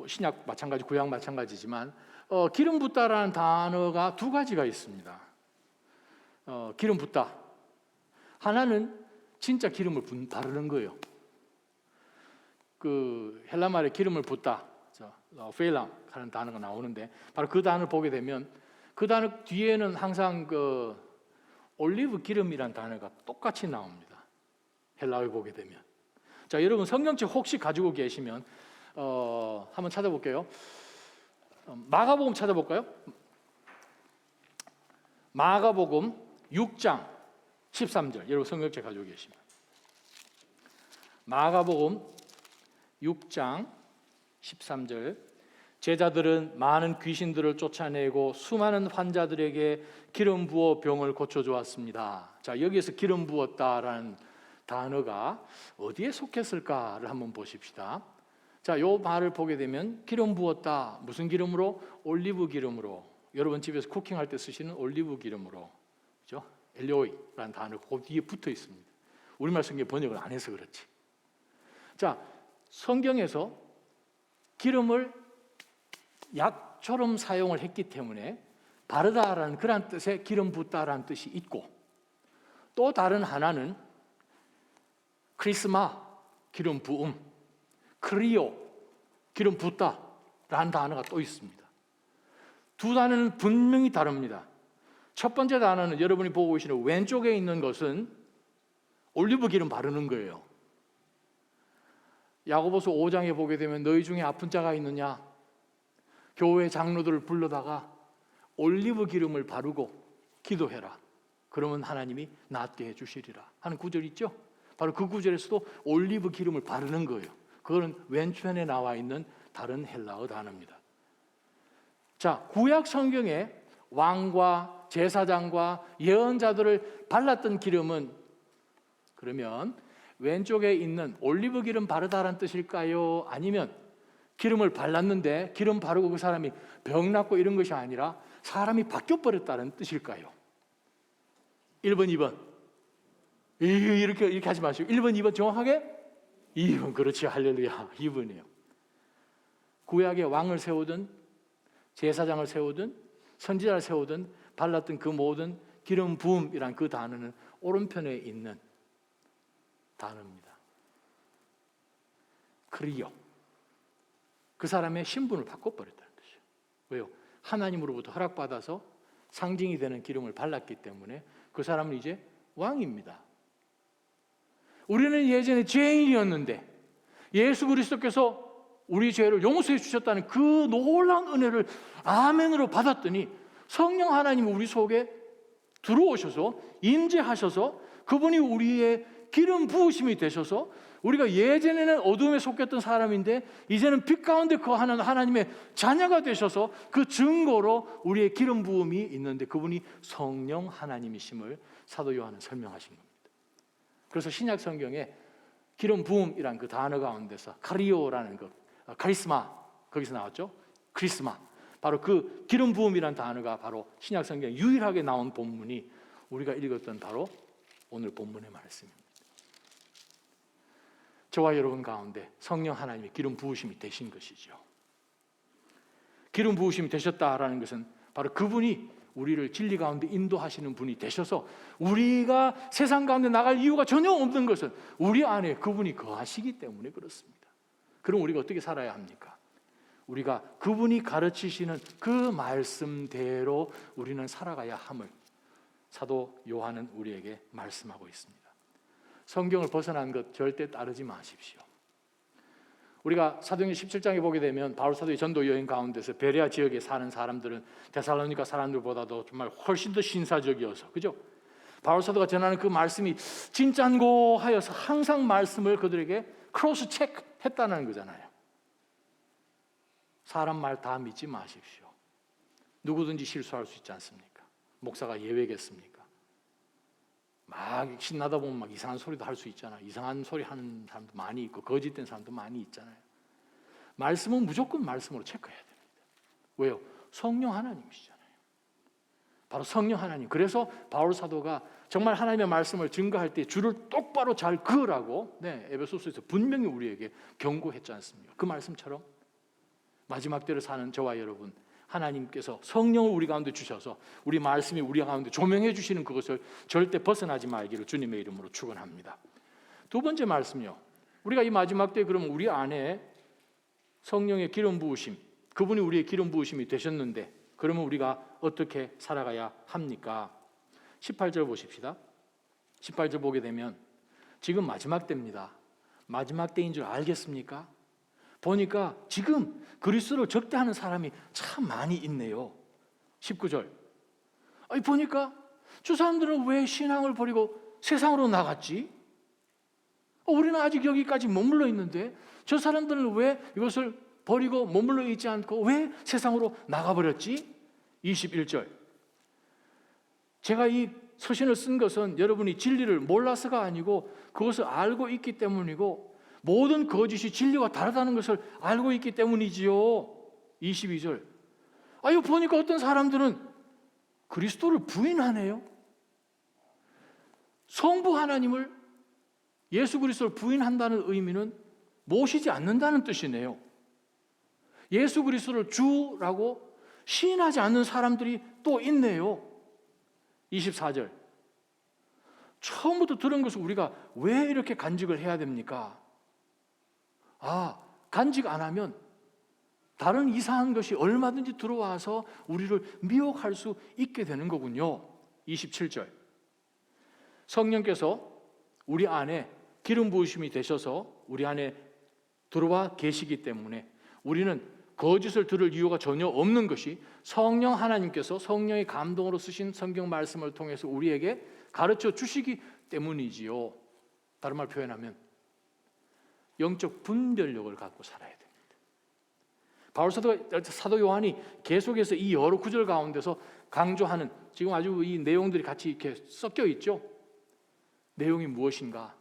신약 마찬가지, 구약 마찬가지지만 기름 붓다라는 단어가 두 가지가 있습니다. 기름 붓다. 하나는 진짜 기름을 바르는 거예요. 그 헬라 말에 기름을 붓다, 페일람 하는 단어가 나오는데 바로 그 단어를 보게 되면 그 단어 뒤에는 항상 그 올리브 기름이란 단어가 똑같이 나옵니다. 헬라어를 보게 되면. 자, 여러분 성경책 혹시 가지고 계시면 한번 찾아볼게요. 마가복음 찾아볼까요? 마가복음 6장 13절, 여러분 성경책 가지고 계시면 마가복음 6장 13절, 제자들은 많은 귀신들을 쫓아내고 수많은 환자들에게 기름 부어 병을 고쳐주었습니다. 자, 여기에서 기름 부었다라는 단어가 어디에 속했을까를 한번 보십시다. 자, 요 말을 보게 되면 기름 부었다. 무슨 기름으로? 올리브 기름으로. 여러분 집에서 쿠킹할 때 쓰시는 올리브 기름으로. 그죠? 엘리오이라는 단어가 그 뒤에 붙어 있습니다. 우리말 성경 번역을 안 해서 그렇지. 자, 성경에서 기름을 약처럼 사용을 했기 때문에 바르다라는 그런 뜻의 기름 붓다라는 뜻이 있고, 또 다른 하나는 크리스마, 기름 부음, 크리오, 기름 붓다라는 단어가 또 있습니다. 두 단어는 분명히 다릅니다. 첫 번째 단어는 여러분이 보고 계시는 왼쪽에 있는 것은 올리브 기름 바르는 거예요. 야고보서 5장에 보게 되면 너희 중에 아픈 자가 있느냐? 교회 장로들을 불러다가 올리브 기름을 바르고 기도해라. 그러면 하나님이 낫게 해주시리라 하는 구절 있죠? 바로 그 구절에서도 올리브 기름을 바르는 거예요. 그거는 왼편에 나와 있는 다른 헬라어 단어입니다. 자, 구약 성경에 왕과 제사장과 예언자들을 발랐던 기름은 그러면 왼쪽에 있는 올리브 기름 바르다라는 뜻일까요? 아니면 기름을 발랐는데 기름 바르고 그 사람이 병 낫고 이런 것이 아니라 사람이 바뀌어 버렸다는 뜻일까요? 1번, 2번. 이렇게 하지 마시고 1번, 2번 정확하게? 2번, 그렇지. 할렐루야. 2번이에요. 구약에 왕을 세우든 제사장을 세우든 선지자를 세우든 발랐던 그 모든 기름 부음이란 그 단어는 오른편에 있는 단어입니다. 크리오. 그 사람의 신분을 바꿔버렸다는 것이에요. 왜요? 하나님으로부터 허락받아서 상징이 되는 기름을 발랐기 때문에 그 사람은 이제 왕입니다. 우리는 예전에 죄인이었는데 예수 그리스도께서 우리 죄를 용서해 주셨다는 그 놀라운 은혜를 아멘으로 받았더니 성령 하나님이 우리 속에 들어오셔서 임재하셔서 그분이 우리의 기름 부으심이 되셔서 우리가 예전에는 어둠에 속했던 사람인데 이제는 빛 가운데 거하는 하나님의 자녀가 되셔서 그 증거로 우리의 기름 부음이 있는데 그분이 성령 하나님이심을 사도 요한은 설명하신 겁니다. 그래서 신약 성경에 기름 부음이란 그 단어 가운데서 카리오라는 것, 카리스마 거기서 나왔죠. 크리스마. 바로 그 기름 부음이란 단어가 바로 신약 성경에 유일하게 나온 본문이 우리가 읽었던 바로 오늘 본문의 말씀입니다. 저와 여러분 가운데 성령 하나님의 기름 부으심이 되신 것이죠. 기름 부으심이 되셨다라는 것은 바로 그분이 우리를 진리 가운데 인도하시는 분이 되셔서 우리가 세상 가운데 나갈 이유가 전혀 없는 것은 우리 안에 그분이 거하시기 때문에 그렇습니다. 그럼 우리가 어떻게 살아야 합니까? 우리가 그분이 가르치시는 그 말씀대로 우리는 살아가야 함을 사도 요한은 우리에게 말씀하고 있습니다. 성경을 벗어난 것 절대 따르지 마십시오. 우리가 사도행전 17장에 보게 되면 바울 사도의 전도 여행 가운데서 베레아 지역에 사는 사람들은 데살로니가 사람들보다도 정말 훨씬 더 신사적이어서, 그죠? 바울 사도가 전하는 그 말씀이 진짠고 하여서 항상 말씀을 그들에게 크로스 체크했다는 거잖아요. 사람 말 다 믿지 마십시오. 누구든지 실수할 수 있지 않습니까? 목사가 예외겠습니까? 막 신나다 보면 막 이상한 소리도 할 수 있잖아. 이상한 소리 하는 사람도 많이 있고 거짓된 사람도 많이 있잖아요. 말씀은 무조건 말씀으로 체크해야 됩니다. 왜요? 성령 하나님이시잖아요. 바로 성령 하나님. 그래서 바울 사도가 정말 하나님의 말씀을 증거할 때 줄을 똑바로 잘 그으라고 에베소서에서 분명히 우리에게 경고했지 않습니까? 그 말씀처럼 마지막 때를 사는 저와 여러분, 하나님께서 성령을 우리 가운데 주셔서 우리 말씀이 우리 가운데 조명해 주시는 그것을 절대 벗어나지 말기를 주님의 이름으로 축원합니다. 두 번째 말씀이요. 우리가 이 마지막 때 그러면 우리 안에 성령의 기름 부으심, 그분이 우리의 기름 부으심이 되셨는데 그러면 우리가 어떻게 살아가야 합니까? 18절 보십시다. 18절 보게 되면 지금 마지막 때입니다. 마지막 때인 줄 알겠습니까? 보니까 지금 그리스도를 적대하는 사람이 참 많이 있네요. 19절. 보니까 저 사람들은 왜 신앙을 버리고 세상으로 나갔지? 우리는 아직 여기까지 머물러 있는데 저 사람들은 왜 이것을 버리고 머물러 있지 않고 왜 세상으로 나가버렸지? 21절. 제가 이 서신을 쓴 것은 여러분이 진리를 몰라서가 아니고 그것을 알고 있기 때문이고 모든 거짓이 진리와 다르다는 것을 알고 있기 때문이지요. 22절. 이거 보니까 어떤 사람들은 그리스도를 부인하네요. 성부 하나님을, 예수 그리스도를 부인한다는 의미는 모시지 않는다는 뜻이네요. 예수 그리스도를 주라고 시인하지 않는 사람들이 또 있네요. 24절. 처음부터 들은 것을 우리가 왜 이렇게 간직을 해야 됩니까? 간직 안 하면 다른 이상한 것이 얼마든지 들어와서 우리를 미혹할 수 있게 되는 거군요. 27절. 성령께서 우리 안에 기름 부으심이 되셔서 우리 안에 들어와 계시기 때문에 우리는 거짓을 들을 이유가 전혀 없는 것이 성령 하나님께서 성령의 감동으로 쓰신 성경 말씀을 통해서 우리에게 가르쳐 주시기 때문이지요. 다른 말 표현하면 영적 분별력을 갖고 살아야 됩니다. 바울 사도 요한이 계속해서 이 여러 구절 가운데서 강조하는, 지금 아주 이 내용들이 같이 이렇게 섞여 있죠. 내용이 무엇인가?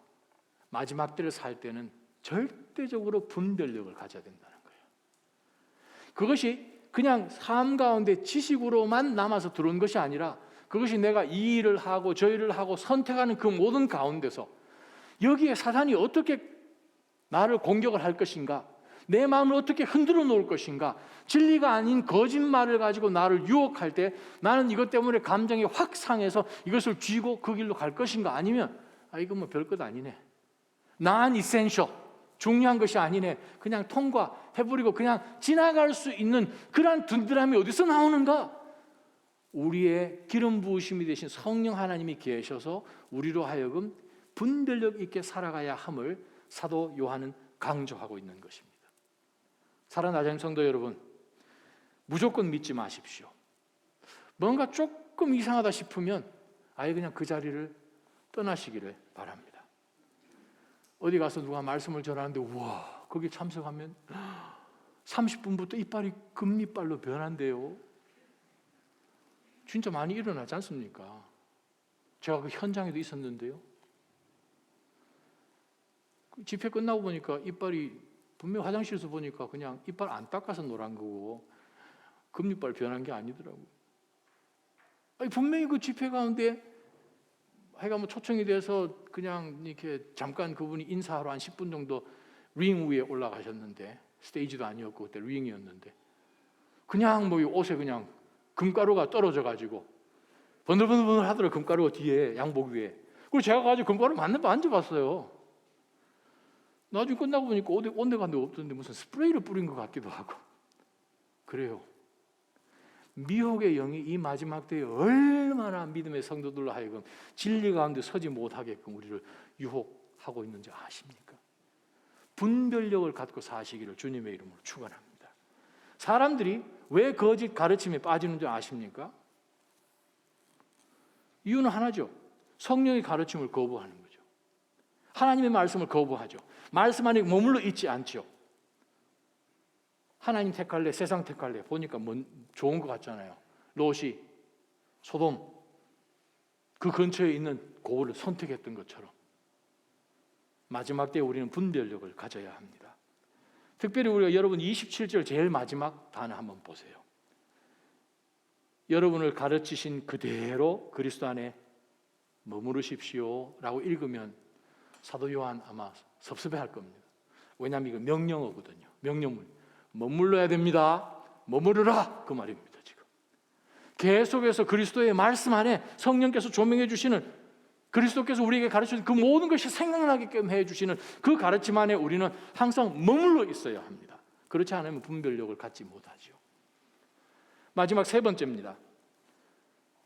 마지막 때를 살 때는 절대적으로 분별력을 가져야 된다는 거예요. 그것이 그냥 삶 가운데 지식으로만 남아서 들어온 것이 아니라 그것이 내가 이 일을 하고 저 일을 하고 선택하는 그 모든 가운데서 여기에 사단이 어떻게 나를 공격을 할 것인가, 내 마음을 어떻게 흔들어 놓을 것인가, 진리가 아닌 거짓말을 가지고 나를 유혹할 때 나는 이것 때문에 감정이 확 상해서 이것을 쥐고 그 길로 갈 것인가, 아니면 이거 뭐 별것 아니네, non essential, 중요한 것이 아니네, 그냥 통과해버리고 그냥 지나갈 수 있는 그러한 든든함이 어디서 나오는가? 우리의 기름 부으심이 되신 성령 하나님이 계셔서 우리로 하여금 분별력 있게 살아가야 함을 사도 요한은 강조하고 있는 것입니다. 사랑하는 성도 여러분, 무조건 믿지 마십시오. 뭔가 조금 이상하다 싶으면 아예 그냥 그 자리를 떠나시기를 바랍니다. 어디 가서 누가 말씀을 전하는데 우와, 거기 참석하면 30분부터 이빨이 금리빨로 변한대요. 진짜 많이 일어나지 않습니까? 제가 그 현장에도 있었는데요. 집회 끝나고 보니까 이빨이, 분명 화장실에서 보니까 그냥 이빨 안 닦아서 노란 거고 금리빨 변한 게 아니더라고요. 분명히 그 집회 가운데 해가 뭐 초청이 돼서 그냥 이렇게 잠깐 그분이 인사하러 한 10분 정도 링 위에 올라가셨는데, 스테이지도 아니었고 그때 링이었는데 그냥 뭐 옷에 그냥 금가루가 떨어져 가지고 번들번들 하더라고요. 금가루가 뒤에 양복 위에. 그리고 제가 가지고 금가루 만져봤어요. 나중에 끝나고 보니까 온데 간데 없던데 무슨 스프레이를 뿌린 것 같기도 하고. 그래요. 미혹의 영이 이 마지막 때에 얼마나 믿음의 성도들로 하여금 진리 가운데 서지 못하게끔 우리를 유혹하고 있는지 아십니까? 분별력을 갖고 사시기를 주님의 이름으로 축원합니다. 사람들이 왜 거짓 가르침에 빠지는 줄 아십니까? 이유는 하나죠. 성령의 가르침을 거부하는 거죠. 하나님의 말씀을 거부하죠. 말씀 안에 머물러 있지 않죠. 하나님 택할래, 세상 택할래, 보니까 좋은 것 같잖아요. 롯이 소돔 그 근처에 있는 고을을 선택했던 것처럼 마지막 때에 우리는 분별력을 가져야 합니다. 특별히 우리가 여러분 27절 제일 마지막 단어 한번 보세요. 여러분을 가르치신 그대로 그리스도 안에 머무르십시오 라고 읽으면 사도 요한 아마 섭섭해할 겁니다. 왜냐하면 이거 명령어거든요. 명령문. 머물러야 됩니다. 머무르라, 그 말입니다. 지금 계속해서 그리스도의 말씀 안에 성령께서 조명해 주시는, 그리스도께서 우리에게 가르치는 그 모든 것이 생각나게끔 해주시는 그 가르침 안에 우리는 항상 머물러 있어야 합니다. 그렇지 않으면 분별력을 갖지 못하죠. 마지막 세 번째입니다.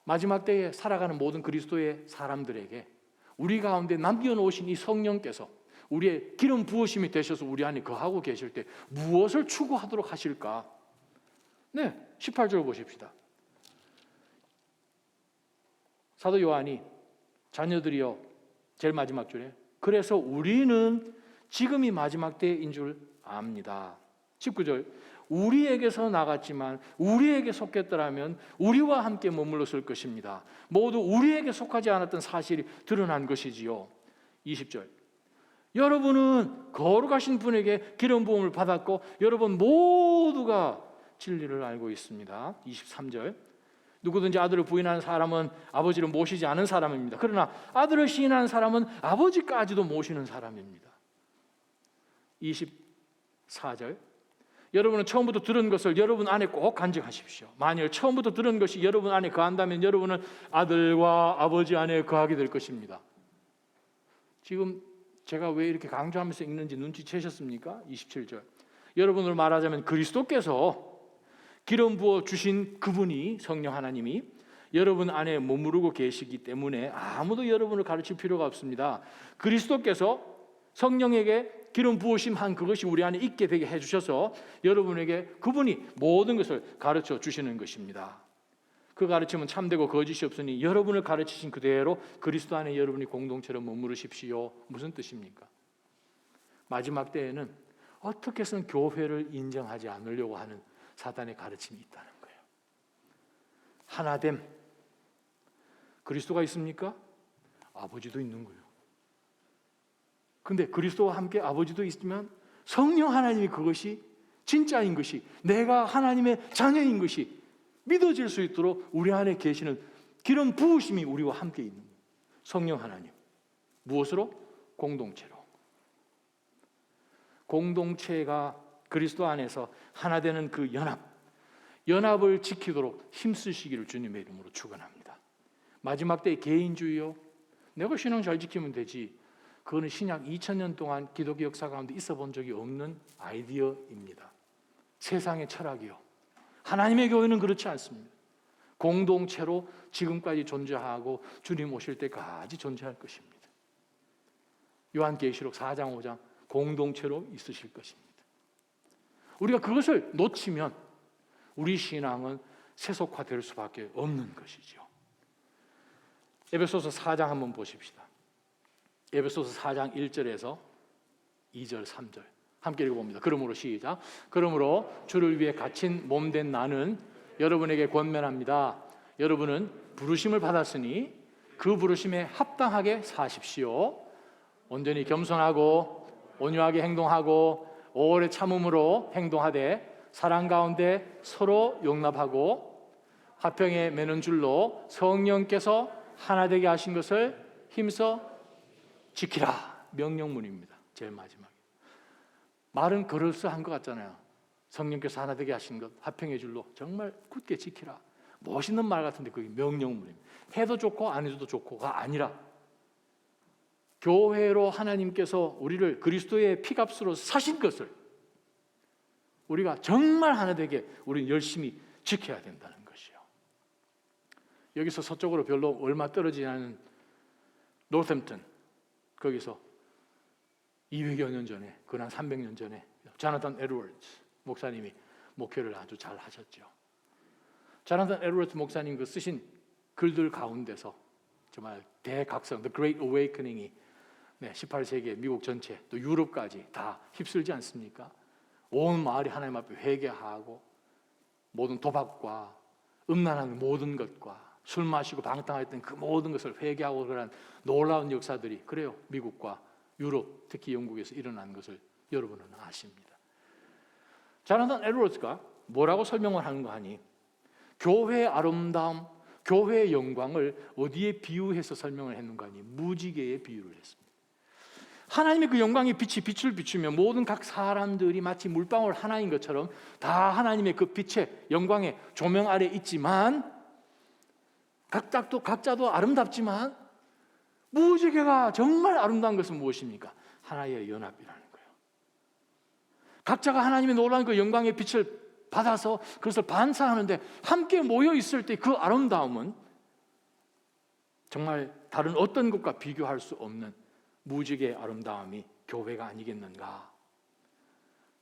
마지막 때에 살아가는 모든 그리스도의 사람들에게 우리 가운데 남겨놓으신 이 성령께서 우리의 기름 부으심이 되셔서 우리 안에 거하고 계실 때 무엇을 추구하도록 하실까? 네, 18절 보십시다. 사도 요한이 자녀들이여 제일 마지막 줄에 그래서 우리는 지금이 마지막 때인 줄 압니다. 19절 우리에게서 나갔지만 우리에게 속했더라면 우리와 함께 머물렀을 것입니다. 모두 우리에게 속하지 않았던 사실이 드러난 것이지요. 20절 여러분은 거룩하신 분에게 기름 부음을 받았고 여러분 모두가 진리를 알고 있습니다. 23절 누구든지 아들을 부인하는 사람은 아버지를 모시지 않은 사람입니다. 그러나 아들을 시인하는 사람은 아버지까지도 모시는 사람입니다. 24절 여러분은 처음부터 들은 것을 여러분 안에 꼭 간직하십시오. 만일 처음부터 들은 것이 여러분 안에 거한다면 여러분은 아들과 아버지 안에 거하게 될 것입니다. 지금 제가 왜 이렇게 강조하면서 읽는지 눈치채셨습니까? 27절 여러분으로 말하자면 그리스도께서 기름 부어 주신 그분이 성령 하나님이 여러분 안에 머무르고 계시기 때문에 아무도 여러분을 가르칠 필요가 없습니다. 그리스도께서 성령에게 기름 부으심 한 그것이 우리 안에 있게 되게 해주셔서 여러분에게 그분이 모든 것을 가르쳐 주시는 것입니다. 그 가르침은 참되고 거짓이 없으니 여러분을 가르치신 그대로 그리스도 안에 여러분이 공동체로 머무르십시오. 무슨 뜻입니까? 마지막 때에는 어떻게 해서는 교회를 인정하지 않으려고 하는 사단의 가르침이 있다는 거예요. 하나됨. 그리스도가 있습니까? 아버지도 있는 거예요. 근데 그리스도와 함께 아버지도 있으면 성령 하나님이 그것이 진짜인 것이 내가 하나님의 자녀인 것이 믿어질 수 있도록 우리 안에 계시는 기름 부으심이 우리와 함께 있는 거예요. 성령 하나님. 무엇으로? 공동체로. 공동체가 그리스도 안에서 하나 되는 그 연합을 지키도록 힘쓰시기를 주님의 이름으로 축원합니다. 마지막 때 개인주의요. 내가 신앙 잘 지키면 되지. 그거는 신약 2000년 동안 기독교 역사 가운데 있어 본 적이 없는 아이디어입니다. 세상의 철학이요. 하나님의 교회는 그렇지 않습니다. 공동체로 지금까지 존재하고 주님 오실 때까지 존재할 것입니다. 요한계시록 4장 5장 공동체로 있으실 것입니다. 우리가 그것을 놓치면 우리 신앙은 세속화될 수밖에 없는 것이죠. 에베소서 4장 한번 보십시다. 에베소서 4장 1절에서 2절 3절 함께 읽어봅니다. 그러므로 시작. 그러므로 주를 위해 갇힌 몸된 나는 여러분에게 권면합니다. 여러분은 부르심을 받았으니 그 부르심에 합당하게 사십시오. 온전히 겸손하고 온유하게 행동하고 오래 참음으로 행동하되 사랑 가운데 서로 용납하고 화평에 매는 줄로 성령께서 하나 되게 하신 것을 힘써 지키라. 명령문입니다. 제일 마지막에. 말은 그럴싸한 것 같잖아요. 성령께서 하나 되게 하신 것 화평의 줄로 정말 굳게 지키라. 멋있는 말 같은데 그게 명령문입니다. 해도 좋고 안 해도 좋고가 아니라 교회로 하나님께서 우리를 그리스도의 피값으로 사신 것을 우리가 정말 하나 되게 우리는 열심히 지켜야 된다는 것이요. 여기서 서쪽으로 별로 얼마 떨어지지 않은 노샘튼 거기서 200여 년 전에 그한 300년 전에 자나탄 에드워즈 목사님이 목회를 아주 잘 하셨죠. 자나탄 에드워즈 목사님 그 쓰신 글들 가운데서 정말 대각성 The Great Awakening이 18세기 미국 전체 또 유럽까지 다 휩쓸지 않습니까? 온 마을이 하나님 앞에 회개하고 모든 도박과 음란한 모든 것과 술 마시고 방탕했던 그 모든 것을 회개하고 그런 놀라운 역사들이 그래요. 미국과 유럽 특히 영국에서 일어난 것을 여러분은 아십니다. 자나탄 에드워즈가 뭐라고 설명을 하는 거 하니 교회의 아름다움, 교회의 영광을 어디에 비유해서 설명을 했는가 하니 무지개에 비유를 했습니다. 하나님의 그 영광의 빛이 빛을 비추며 모든 각 사람들이 마치 물방울 하나인 것처럼 다 하나님의 그 빛의 영광의 조명 아래 있지만 각자도 아름답지만 무지개가 정말 아름다운 것은 무엇입니까? 하나의 연합이라는 거예요. 각자가 하나님의 놀라운 그 영광의 빛을 받아서 그것을 반사하는데 함께 모여 있을 때 그 아름다움은 정말 다른 어떤 것과 비교할 수 없는 무지개의 아름다움이 교회가 아니겠는가.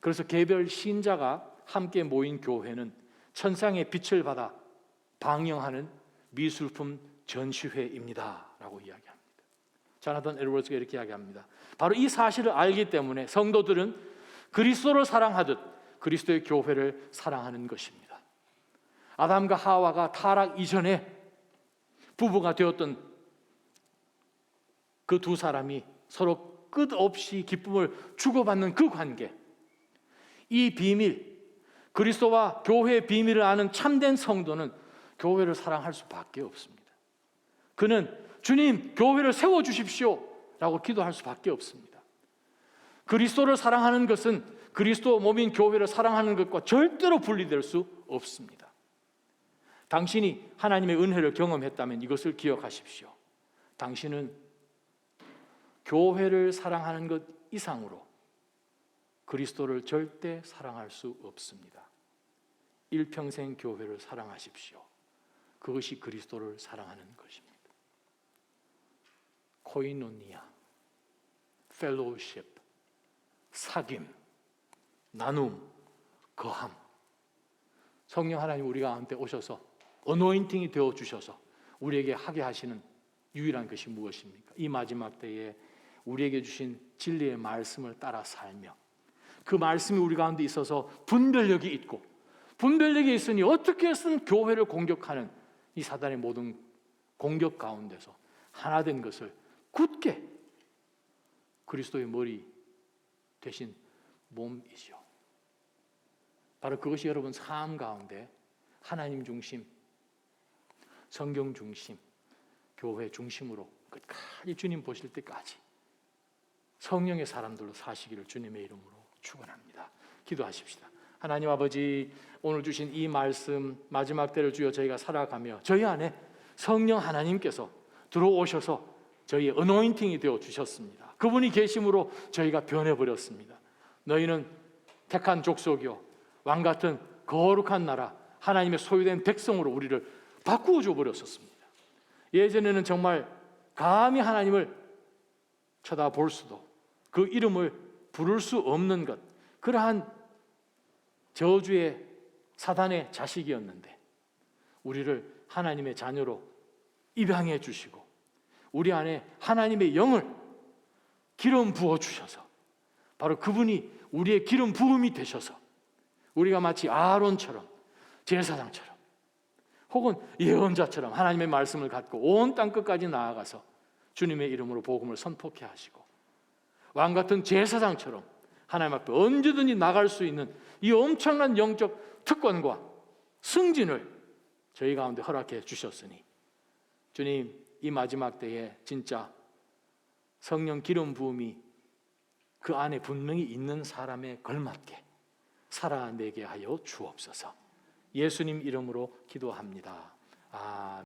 그래서 개별 신자가 함께 모인 교회는 천상의 빛을 받아 방영하는 미술품 전시회입니다 라고 이야기합니다. 조나단 에드워즈가 이렇게 이야기합니다. 바로 이 사실을 알기 때문에 성도들은 그리스도를 사랑하듯 그리스도의 교회를 사랑하는 것입니다. 아담과 하와가 타락 이전에 부부가 되었던 그 두 사람이 서로 끝없이 기쁨을 주고받는 그 관계, 이 비밀, 그리스도와 교회의 비밀을 아는 참된 성도는 교회를 사랑할 수밖에 없습니다. 그는 주님, 교회를 세워주십시오 라고 기도할 수밖에 없습니다. 그리스도를 사랑하는 것은 그리스도 몸인 교회를 사랑하는 것과 절대로 분리될 수 없습니다. 당신이 하나님의 은혜를 경험했다면 이것을 기억하십시오. 당신은 교회를 사랑하는 것 이상으로 그리스도를 절대 사랑할 수 없습니다. 일평생 교회를 사랑하십시오. 그것이 그리스도를 사랑하는 것입니다. 코이노니아, 펠로우십, 사귐, 나눔, 거함. 성령 하나님 우리 가운데 오셔서 어노인팅이 되어주셔서 우리에게 하게 하시는 유일한 것이 무엇입니까? 이 마지막 때에 우리에게 주신 진리의 말씀을 따라 살며 그 말씀이 우리 가운데 있어서 분별력이 있고, 분별력이 있으니 어떻게 해서든 교회를 공격하는 이 사단의 모든 공격 가운데서 하나된 것을 굳게 그리스도의 머리 되신 몸이죠. 바로 그것이 여러분 삶 가운데 하나님 중심, 성경 중심, 교회 중심으로 끝까지 주님 보실 때까지 성령의 사람들로 사시기를 주님의 이름으로 축원합니다. 기도하십시다. 하나님 아버지, 오늘 주신 이 말씀 마지막 때를 주여 저희가 살아가며 저희 안에 성령 하나님께서 들어오셔서 저희의 어노인팅이 되어 주셨습니다. 그분이 계심으로 저희가 변해버렸습니다. 너희는 택한 족속이요 왕같은 거룩한 나라, 하나님의 소유된 백성으로 우리를 바꾸어 줘 버렸었습니다. 예전에는 정말 감히 하나님을 쳐다볼 수도, 그 이름을 부를 수 없는 것, 그러한 저주의 사단의 자식이었는데 우리를 하나님의 자녀로 입양해 주시고 우리 안에 하나님의 영을 기름 부어 주셔서 바로 그분이 우리의 기름 부음이 되셔서 우리가 마치 아론처럼, 제사장처럼 혹은 예언자처럼 하나님의 말씀을 갖고 온 땅 끝까지 나아가서 주님의 이름으로 복음을 선포케 하시고 왕같은 제사장처럼 하나님 앞에 언제든지 나갈 수 있는 이 엄청난 영적 특권과 승진을 저희 가운데 허락해 주셨으니 주님, 이 마지막 때에 진짜 성령 기름 부음이 그 안에 분명히 있는 사람에 걸맞게 살아내게 하여 주옵소서. 예수님 이름으로 기도합니다. 아멘.